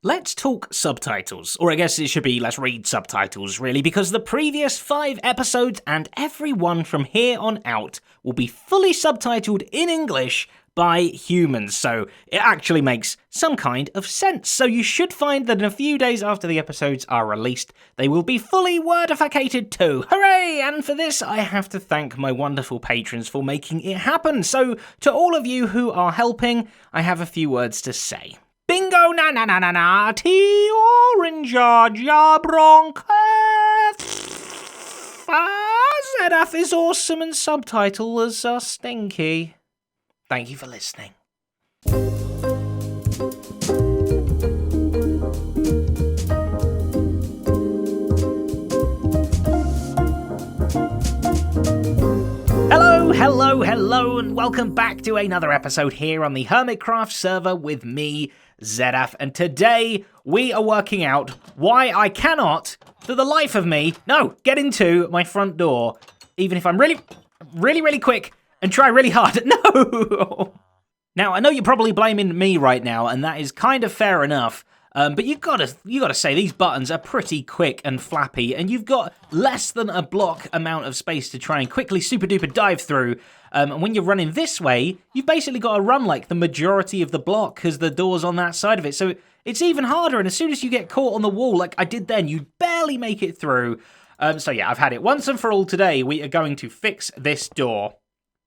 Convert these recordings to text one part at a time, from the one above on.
Let's talk subtitles, or I guess it should be let's read subtitles really, because the previous 5 episodes and every one from here on out will be fully subtitled in English by humans, so it actually makes some kind of sense. So you should find that in a few days after the episodes are released, they will be fully wordificated too. Hooray! And for this, I have to thank my wonderful patrons for making it happen. So to all of you who are helping, I have a few words to say. Bingo na na na na na T orange ja bronca. Zedaf is awesome and subtitles are stinky. Thank you for listening. Hello, and welcome back to another episode here on the Hermitcraft server with me, Zedaf, and today we are working out why I cannot, for the life of me, get into my front door, even if I'm really quick and try really hard. No! Now, I know you're probably blaming me right now, and that is kind of fair enough, but you gotta say these buttons are pretty quick and flappy, and you've got less than a block amount of space to try and quickly super duper dive through. And when you're running this way, you've basically got to run like the majority of the block because the door's on that side of it. So it's even harder, and as soon as you get caught on the wall, like I did then, you barely make it through. So yeah, I've had it once and for all today. We are going to fix this door.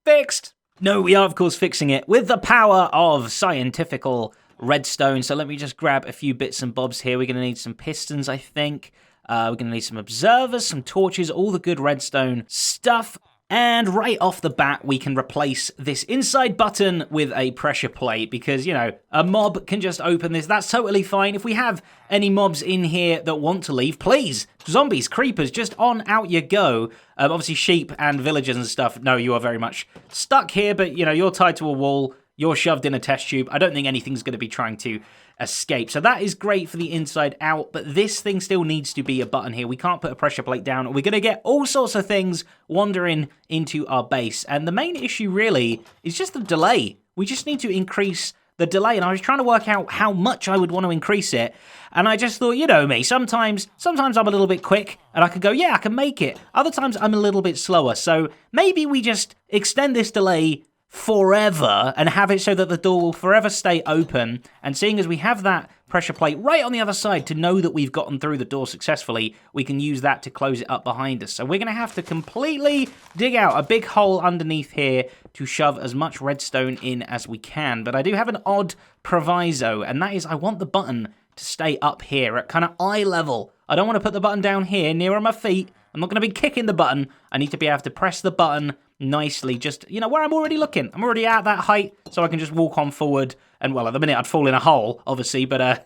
Fixed! No, we are of course fixing it with the power of scientifical redstone. So let me just grab a few bits and bobs here. We're going to need some pistons, I think. We're going to need some observers, some torches, all the good redstone stuff. And right off the bat, we can replace this inside button with a pressure plate because, you know, a mob can just open this. That's totally fine. If we have any mobs in here that want to leave, please, zombies, creepers, just on out you go. Obviously, sheep and villagers and stuff, no, you are very much stuck here, but, you know, you're tied to a wall. You're shoved in a test tube. I don't think anything's going to be trying to escape. So that is great for the inside out, but this thing still needs to be a button here. We can't put a pressure plate down. We're going to get all sorts of things wandering into our base. And the main issue really is just the delay. We just need to increase the delay. And I was trying to work out how much I would want to increase it. And I just thought, you know me, sometimes I'm a little bit quick and I can go, yeah, I can make it. Other times I'm a little bit slower. So maybe we just extend this delay forever and have it so that the door will forever stay open, and seeing as we have that pressure plate right on the other side to know that we've gotten through the door successfully, we can use that to close it up behind us. So we're going to have to completely dig out a big hole underneath here to shove as much redstone in as we can, but I do have an odd proviso, and that is I want the button to stay up here at kind of eye level. I don't want to put the button down here nearer my feet. I'm not going to be kicking the button. I need to be able to press the button nicely, just, you know, where I'm already looking. I'm already at that height, so I can just walk on forward. And, well, at the minute, I'd fall in a hole, obviously, but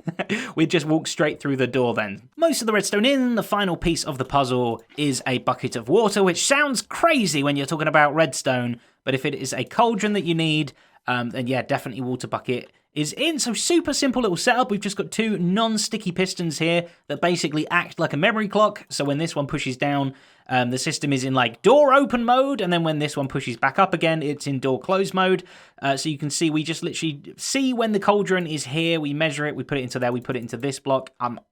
we'd just walk straight through the door then. Most of the redstone in, the final piece of the puzzle is a bucket of water, which sounds crazy when you're talking about redstone, but if it is a cauldron that you need, then, yeah, definitely water bucket is in. So super simple little setup. We've just got 2 non-sticky pistons here that basically act like a memory clock. So when this one pushes down, the system is in like door open mode, and then when this one pushes back up again, it's in door close mode. So you can see we just literally see when the cauldron is here, we measure it, we put it into there, we put it into this block,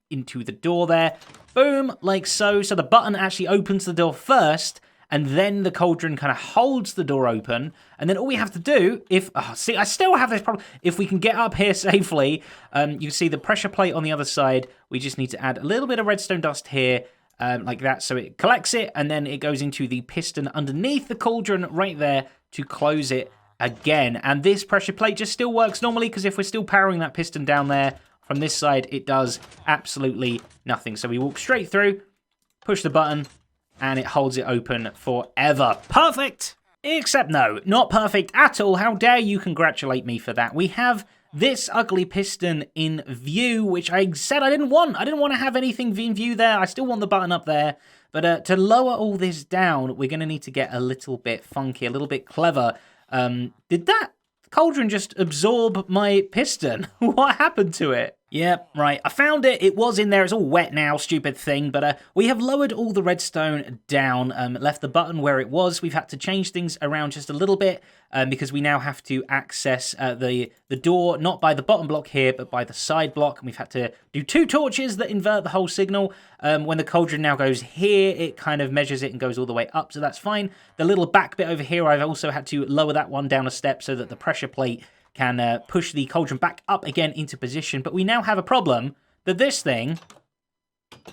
into the door there. Boom, like so. So the button actually opens the door first, and then the cauldron kind of holds the door open, and then all we have to do, I still have this problem, if we can get up here safely, you see the pressure plate on the other side, we just need to add a little bit of redstone dust here, like that, so it collects it, and then it goes into the piston underneath the cauldron right there to close it again, and this pressure plate just still works normally, because if we're still powering that piston down there, from this side, it does absolutely nothing, so we walk straight through, push the button, and it holds it open forever. Perfect! Except no, not perfect at all. How dare you congratulate me for that. We have this ugly piston in view, which I said I didn't want. I didn't want to have anything in view there. I still want the button up there. But to lower all this down, we're going to need to get a little bit funky, a little bit clever. Did that cauldron just absorb my piston? What happened to it? Yep, right. I found it. It was in there. It's all wet now, stupid thing. But we have lowered all the redstone down, left the button where it was. We've had to change things around just a little bit because we now have to access the door, not by the bottom block here, but by the side block. And we've had to do 2 torches that invert the whole signal. When the cauldron now goes here, it kind of measures it and goes all the way up, so that's fine. The little back bit over here, I've also had to lower that one down a step so that the pressure plate can push the cauldron back up again into position. But we now have a problem that this thing,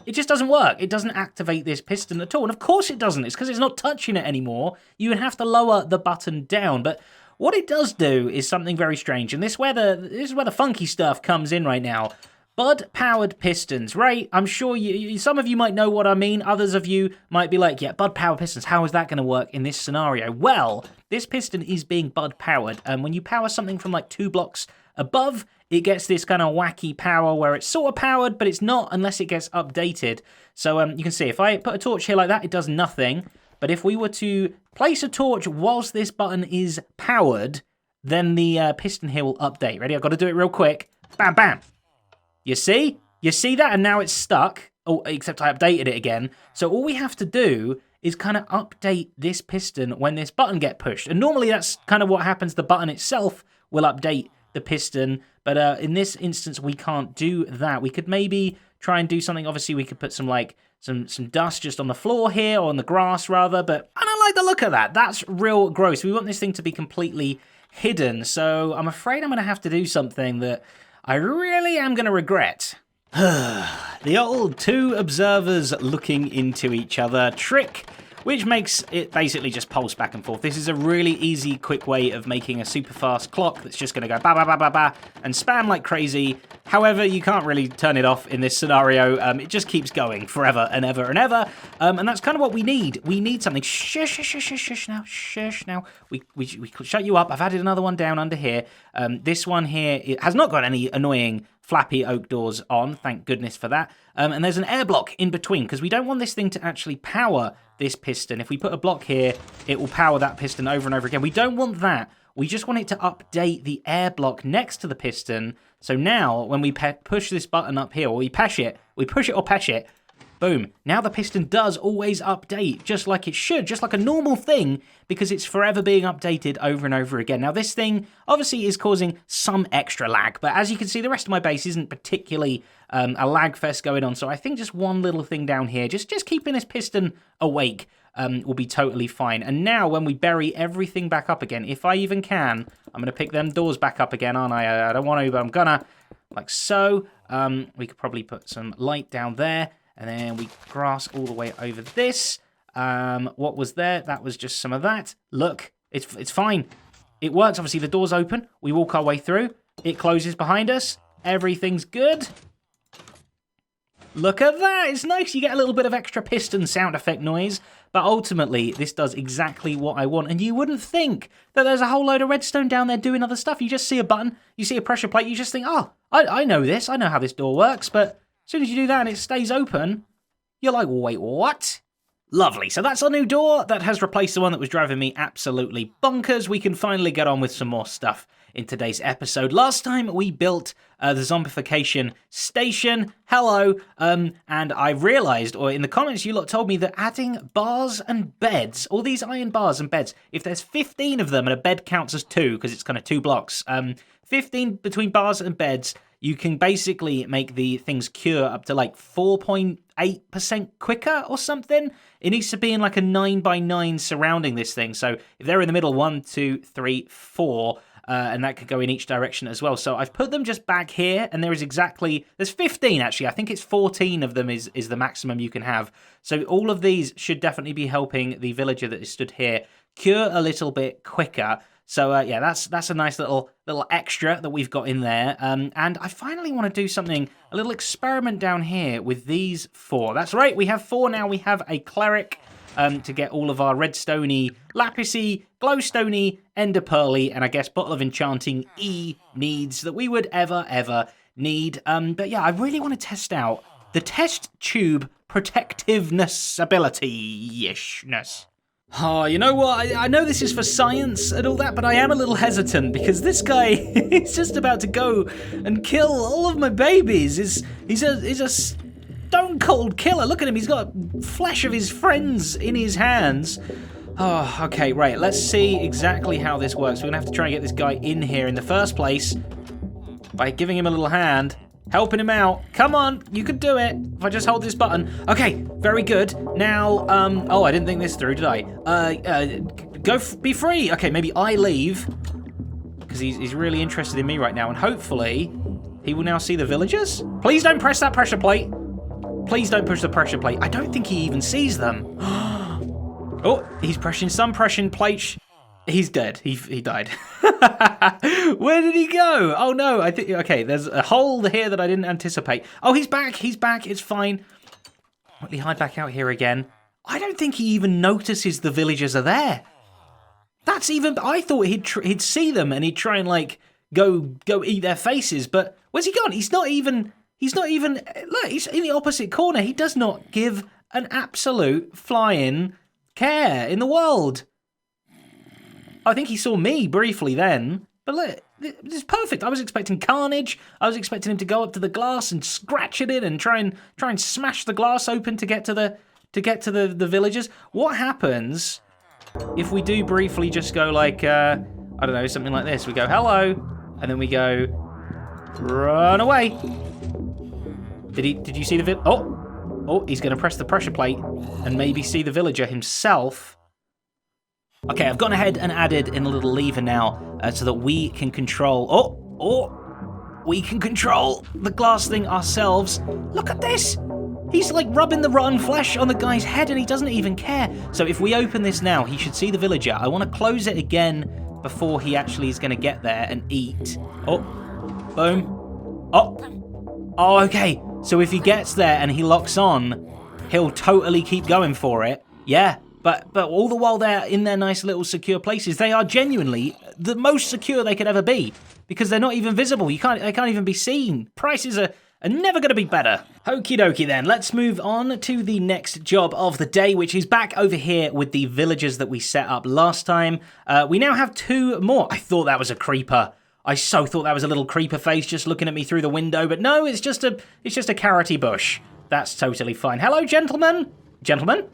it just doesn't work. It doesn't activate this piston at all. And of course it doesn't. It's because it's not touching it anymore. You would have to lower the button down. But what it does do is something very strange. And this is where the funky stuff comes in right now. Bud-powered pistons, right? I'm sure some of you might know what I mean. Others of you might be like, yeah, bud-powered pistons, how is that going to work in this scenario? Well, this piston is being bud-powered. And when you power something from like 2 blocks above, it gets this kind of wacky power where it's sort of powered, but it's not unless it gets updated. So you can see if I put a torch here like that, it does nothing. But if we were to place a torch whilst this button is powered, then the piston here will update. Ready? I've got to do it real quick. Bam, bam. You see? You see that? And now it's stuck. Oh, except I updated it again. So all we have to do is kind of update this piston when this button gets pushed. And normally that's kind of what happens. The button itself will update the piston. But in this instance, we can't do that. We could maybe try and do something. Obviously, we could put some like some dust just on the floor here, or on the grass rather. But I don't like the look of that. That's real gross. We want this thing to be completely hidden. So I'm afraid I'm going to have to do something that I really am going to regret. The old 2 observers looking into each other trick, which makes it basically just pulse back and forth. This is a really easy, quick way of making a super fast clock that's just going to go ba ba ba ba ba and spam like crazy. However, you can't really turn it off in this scenario. It just keeps going forever and ever and ever. And that's kind of what we need. We need something. Shush, shush, shush, shush, shush now. Shush now. We shut you up. I've added another one down under here. This one here, it has not got any annoying flappy oak doors on. Thank goodness for that. And there's an air block in between because we don't want this thing to actually power this piston. If we put a block here, it will power that piston over and over again. We don't want that. We just want it to update the air block next to the piston. So now when we push this button up here, or we push it or push it, boom. Now the piston does always update, just like it should, just like a normal thing, because it's forever being updated over and over again. Now this thing obviously is causing some extra lag, but as you can see, the rest of my base isn't particularly a lag fest going on. So I think just one little thing down here, just keeping this piston awake will be totally fine. And now when we bury everything back up again, if I even can, I'm going to pick them doors back up again, aren't I? I don't want to, but I'm gonna, like so. We could probably put some light down there. And then we grass all the way over this. What was there? That was just some of that. Look, it's fine. It works. Obviously, the door's open. We walk our way through. It closes behind us. Everything's good. Look at that. It's nice. You get a little bit of extra piston sound effect noise. But ultimately, this does exactly what I want. And you wouldn't think that there's a whole load of redstone down there doing other stuff. You just see a button. You see a pressure plate. You just think, oh, I know this. I know how this door works. But as soon as you do that and it stays open, you're like, wait, what? Lovely. So that's our new door that has replaced the one that was driving me absolutely bonkers. We can finally get on with some more stuff in today's episode. Last time we built the zombification station. Hello. And I realized, or in the comments, you lot told me that adding bars and beds, all these iron bars and beds, if there's 15 of them and a bed counts as 2, because it's kind of 2 blocks, 15 between bars and beds, you can basically make the things cure up to like 4.8% quicker or something. It needs to be in like a 9x9 surrounding this thing. So if they're in the middle, 1, 2, 3, 4, and that could go in each direction as well. So I've put them just back here, and there's 15 actually. I think it's 14 of them is the maximum you can have. So all of these should definitely be helping the villager that is stood here cure a little bit quicker. So yeah, that's a nice little extra that we've got in there. And I finally want to do something, a little experiment down here with these 4. That's right, we have 4 now. We have a cleric to get all of our redstoney, lapisy, glowstoney, ender pearly, and I guess bottle of enchanting needs that we would ever need. But yeah, I really want to test out the test tube protectiveness ability-ishness. Oh, you know what? I know this is for science and all that, but I am a little hesitant because this guy is just about to go and kill all of my babies. He's a stone cold killer. Look at him. He's got flesh of his friends in his hands. Oh, okay, right. Let's see exactly how this works. We're gonna have to try and get this guy in here in the first place by giving him a little hand. Helping him out. Come on, you can do it. If I just hold this button. Okay, very good. Now, oh, I didn't think this through, did I? Be free. Okay, maybe I leave. Because he's really interested in me right now. And hopefully, he will now see the villagers. Please don't press that pressure plate. Please don't push the pressure plate. I don't think he even sees them. Oh, he's pressing some pressure plate. He's dead. He died. Where did he go? Oh no, I think, okay, there's a hole here that I didn't anticipate. Oh, he's back. He's back. It's fine. Let me hide back out here again. I don't think he even notices the villagers are there. That's even, I thought he'd see them and he'd try and like go eat their faces, but where's he gone? He's not even, look, he's in the opposite corner. He does not give an absolute flying care in the world. I think he saw me briefly then, but look, this is perfect. I was expecting carnage. I was expecting him to go up to the glass and scratch it in and try and smash the glass open to get to the villagers. What happens if we do briefly just go like I don't know, something like this? We go hello, and then we go run away. Did you see the Oh, he's going to press the pressure plate and maybe see the villager himself. Okay, I've gone ahead and added in a little lever now so that we can control... we can control the glass thing ourselves. Look at this! He's like rubbing the rotten flesh on the guy's head and he doesn't even care. So if we open this now, he should see the villager. I want to close it again before he actually is going to get there and eat. Oh, boom. Oh, okay. So if he gets there and he locks on, he'll totally keep going for it. Yeah. But all the while they're in their nice little secure places, they are genuinely the most secure they could ever be because they're not even visible. They can't even be seen. Prices are never going to be better. Okie dokie then, let's move on to the next job of the day, which is back over here with the villagers that we set up last time. We now have 2 more. I thought that was a creeper. I so thought that was a little creeper face just looking at me through the window, but no, it's just a carroty bush. That's totally fine. Hello, gentlemen. Gentlemen?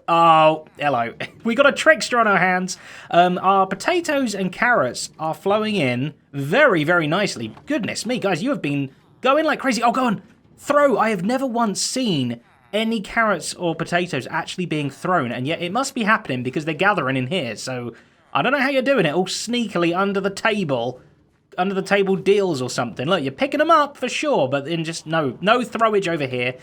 Oh, hello. We got a trickster on our hands. Our potatoes and carrots are flowing in very, very nicely. Goodness me, guys, you have been going like crazy. Oh, go on. Throw. I have never once seen any carrots or potatoes actually being thrown, and yet it must be happening because they're gathering in here. So I don't know how you're doing it, all sneakily under the table deals or something. Look, you're picking them up for sure, but then just no throwage over here.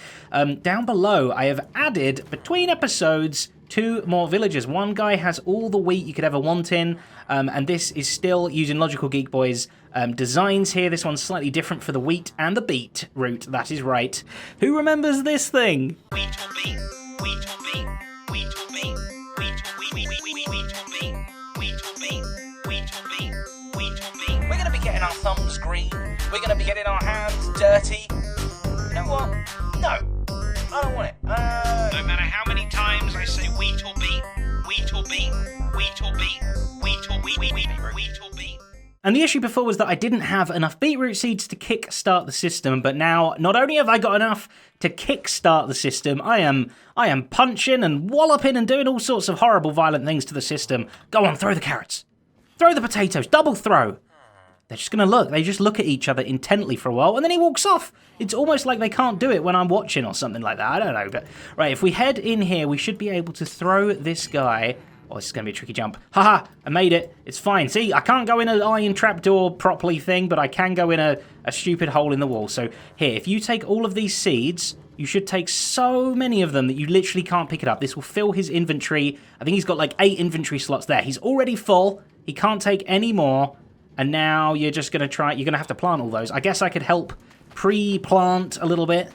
Down below, I have added, between episodes, 2 more villagers. One guy has all the wheat you could ever want in, and this is still using Logical Geek Boy's designs here. This one's slightly different for the wheat and the beet route, that is right. Who remembers this thing? Wheat or beet? Wheat or beet? Wheat or beet? Wheat or beet? Wheat or beet? Wheat or beet? Wheat or beet? Wheat or beet? We're going to be getting our thumbs green. We're going to be getting our hands dirty. You know what? No. I don't want it. No matter how many times I say wheat or beet, wheat or beet, wheat or beet, wheat or wheat, wheat or beet. And the issue before was that I didn't have enough beetroot seeds to kickstart the system, but now not only have I got enough to kickstart the system, I am punching and walloping and doing all sorts of horrible violent things to the system. Go on, throw the carrots. Throw the potatoes, double throw. They're just going to look. They just look at each other intently for a while, and then he walks off. It's almost like they can't do it when I'm watching or something like that. I don't know. But right, if we head in here, we should be able to throw this guy. Oh, this is going to be a tricky jump. Haha, I made it. It's fine. See, I can't go in an iron trapdoor properly thing, but I can go in a stupid hole in the wall. So here, if you take all of these seeds, you should take so many of them that you literally can't pick it up. This will fill his inventory. I think he's got like 8 inventory slots there. He's already full. He can't take any more. And now you're just going to try, you're going to have to plant all those. I guess I could help pre-plant a little bit.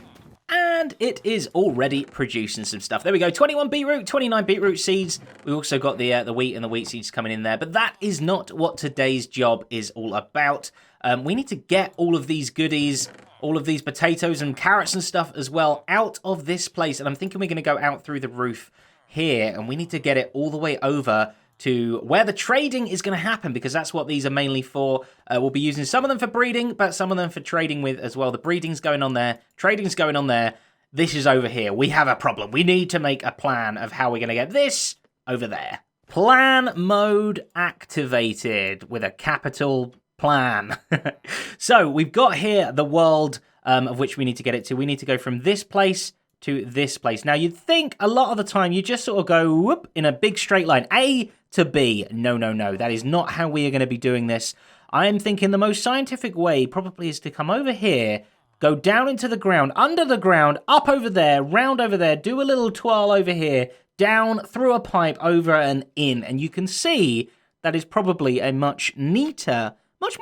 And it is already producing some stuff. There we go, 21 beetroot, 29 beetroot seeds. We also got the wheat and the wheat seeds coming in there. But that is not what today's job is all about. We need to get all of these goodies, all of these potatoes and carrots and stuff as well out of this place. And I'm thinking we're going to go out through the roof here, and we need to get it all the way over to where the trading is going to happen, because that's what these are mainly for. We'll be using some of them for breeding, but some of them for trading with as well. The breeding's going on there, trading's going on there. This is over here. We have a problem. We need to make a plan of how we're going to get this over there. Plan mode activated with a capital plan. So we've got here the world of which we need to get it to. We need to go from this place to this place. Now, you'd think a lot of the time you just sort of go whoop in a big straight line, A to B. No, no, no. That is not how we are going to be doing this. I am thinking the most scientific way probably is to come over here, go down into the ground, under the ground, up over there, round over there, do a little twirl over here, down through a pipe, over and in. And you can see that is probably a much neater, much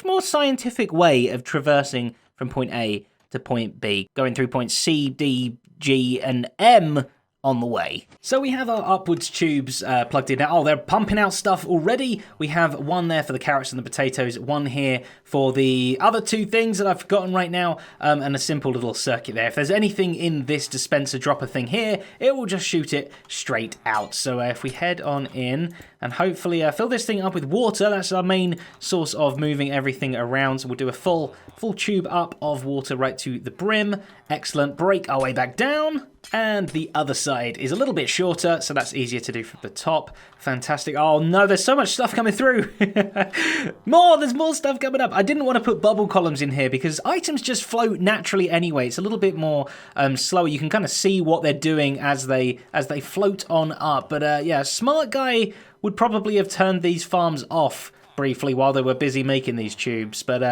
more scientific way of traversing from point A to point B, going through points C, D, G, and M on the way. So we have our upwards tubes plugged in now. Oh, they're pumping out stuff already. We have one there for the carrots and the potatoes, one here for the other two things that I've forgotten right now, and a simple little circuit there. If there's anything in this dispenser dropper thing here, it will just shoot it straight out. So if we head on in and hopefully fill this thing up with water, that's our main source of moving everything around. So we'll do a full tube up of water right to the brim. Excellent. Break our way back down. And the other side is a little bit shorter, so that's easier to do from the top. Fantastic. Oh no, there's so much stuff coming through. There's more stuff coming up. I didn't want to put bubble columns in here because items just float naturally anyway. It's a little bit more slower. You can kind of see what they're doing as they float on up. But yeah, smart guy would probably have turned these farms off briefly while they were busy making these tubes. But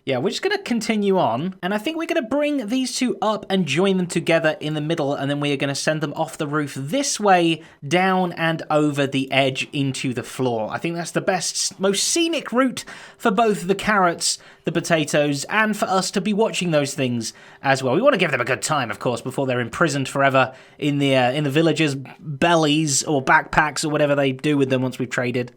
yeah, we're just going to continue on, and I think we're going to bring these two up and join them together in the middle, and then we are going to send them off the roof this way, down and over the edge into the floor. I think that's the best, most scenic route for both the carrots, the potatoes, and for us to be watching those things as well. We want to give them a good time, of course, before they're imprisoned forever in the villagers' bellies or backpacks or whatever they do with them once we've traded.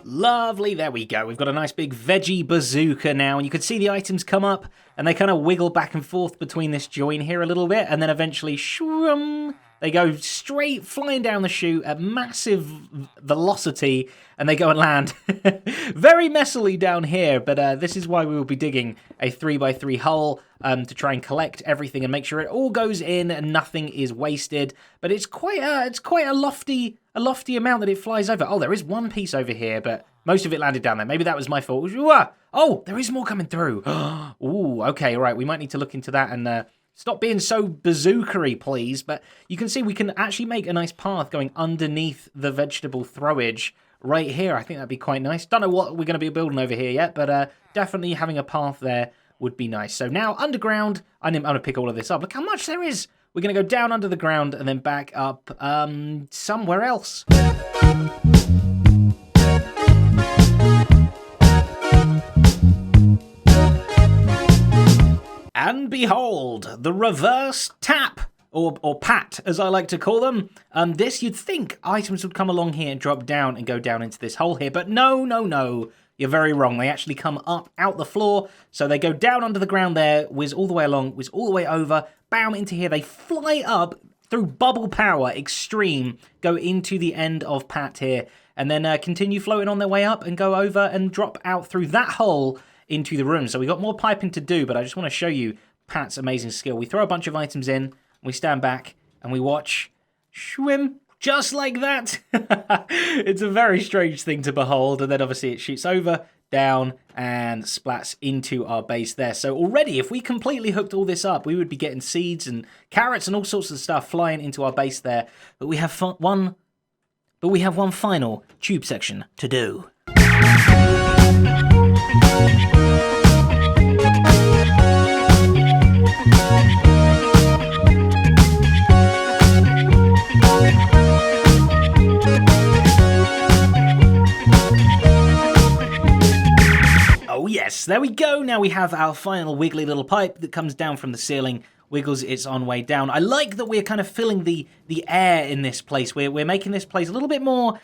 Lovely, there we go. We've got a nice big veggie bazooka now, and you can see the items come up, and they kind of wiggle back and forth between this join here a little bit, and then eventually, shroom, they go straight flying down the chute at massive velocity, and they go and land very messily down here, but this is why we will be digging a 3x3 hole to try and collect everything and make sure it all goes in and nothing is wasted. But it's quite a lofty amount that it flies over. Oh, there is one piece over here, but most of it landed down there. Maybe that was my fault. Oh, there is more coming through. Ooh, okay, all right. We might need to look into that and stop being so bazookery, please. But you can see we can actually make a nice path going underneath the vegetable throwage right here. I think that'd be quite nice. Don't know what we're going to be building over here yet, but definitely having a path there would be nice. So now underground, I'm going to pick all of this up. Look how much there is. We're going to go down under the ground and then back up somewhere else. And behold, the reverse tap, or pat, as I like to call them. This, you'd think items would come along here and drop down and go down into this hole here, but no, no, no. You're very wrong. They actually come up out the floor, so they go down under the ground there, whiz all the way along, whiz all the way over, bam, into here. They fly up through bubble power, extreme, go into the end of Pat here, and then continue floating on their way up and go over and drop out through that hole into the room. So we've got more piping to do, but I just want to show you Pat's amazing skill. We throw a bunch of items in, we stand back, and we watch swim. Just like that. It's a very strange thing to behold. And then obviously it shoots over, down, and splats into our base there. So already, if we completely hooked all this up, we would be getting seeds and carrots and all sorts of stuff flying into our base there. But we have one final tube section to do. Oh yes, there we go. Now we have our final wiggly little pipe that comes down from the ceiling. wiggles its own way down. I like that we're kind of filling the air in this place. We're making this place a little bit more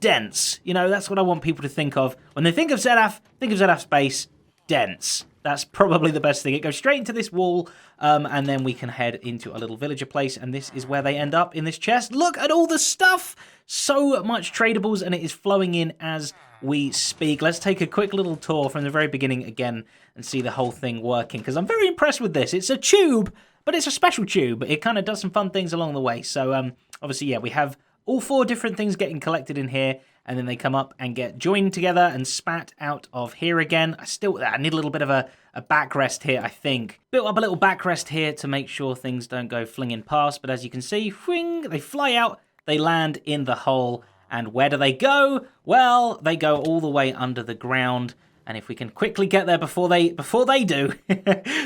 dense. You know, that's what I want people to think of. When they think of Zedaf Base, dense. That's probably the best thing. It goes straight into this wall, and then we can head into a little villager place, and this is where they end up in this chest. Look at all the stuff! So much tradables, and it is flowing in as we speak. Let's take a quick little tour from the very beginning again and see the whole thing working, because I'm very impressed with this. It's a tube, but it's a special tube. It kind of does some fun things along the way. So, obviously, yeah, we have all 4 different things getting collected in here, and then they come up and get joined together and spat out of here again. I need a little bit of a backrest here, I think. Built up a little backrest here to make sure things don't go flinging past, but as you can see, whing, they fly out, they land in the hole, and where do they go? Well, they go all the way under the ground, and if we can quickly get there before they do,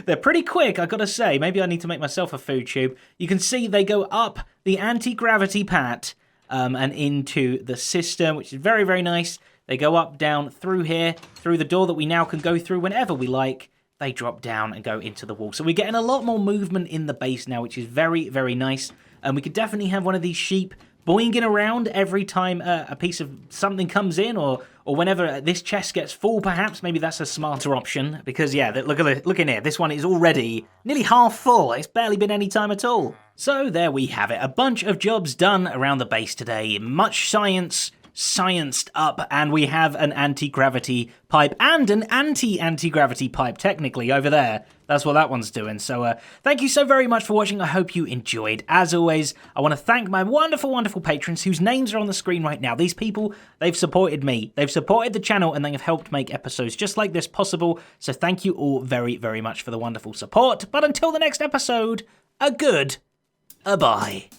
they're pretty quick, I've got to say. Maybe I need to make myself a food tube. You can see they go up the anti-gravity pat, and into the system, which is very, very nice. They go up, down, through here, through the door that we now can go through whenever we like. They drop down and go into the wall. So we're getting a lot more movement in the base now, which is very, very nice. And we could definitely have one of these sheep boinging around every time a piece of something comes in, or whenever this chest gets full, perhaps. Maybe that's a smarter option, because, yeah, look in here. This one is already nearly half full. It's barely been any time at all. So there we have it. A bunch of jobs done around the base today. Much scienced up, and we have an anti-gravity pipe and an anti-gravity pipe, technically, over there. That's what that one's doing. So thank you so very much for watching. I hope you enjoyed. As always, I want to thank my wonderful, wonderful patrons whose names are on the screen right now. These people, they've supported me. They've supported the channel, and they have helped make episodes just like this possible. So thank you all very, very much for the wonderful support. But until the next episode, a bye.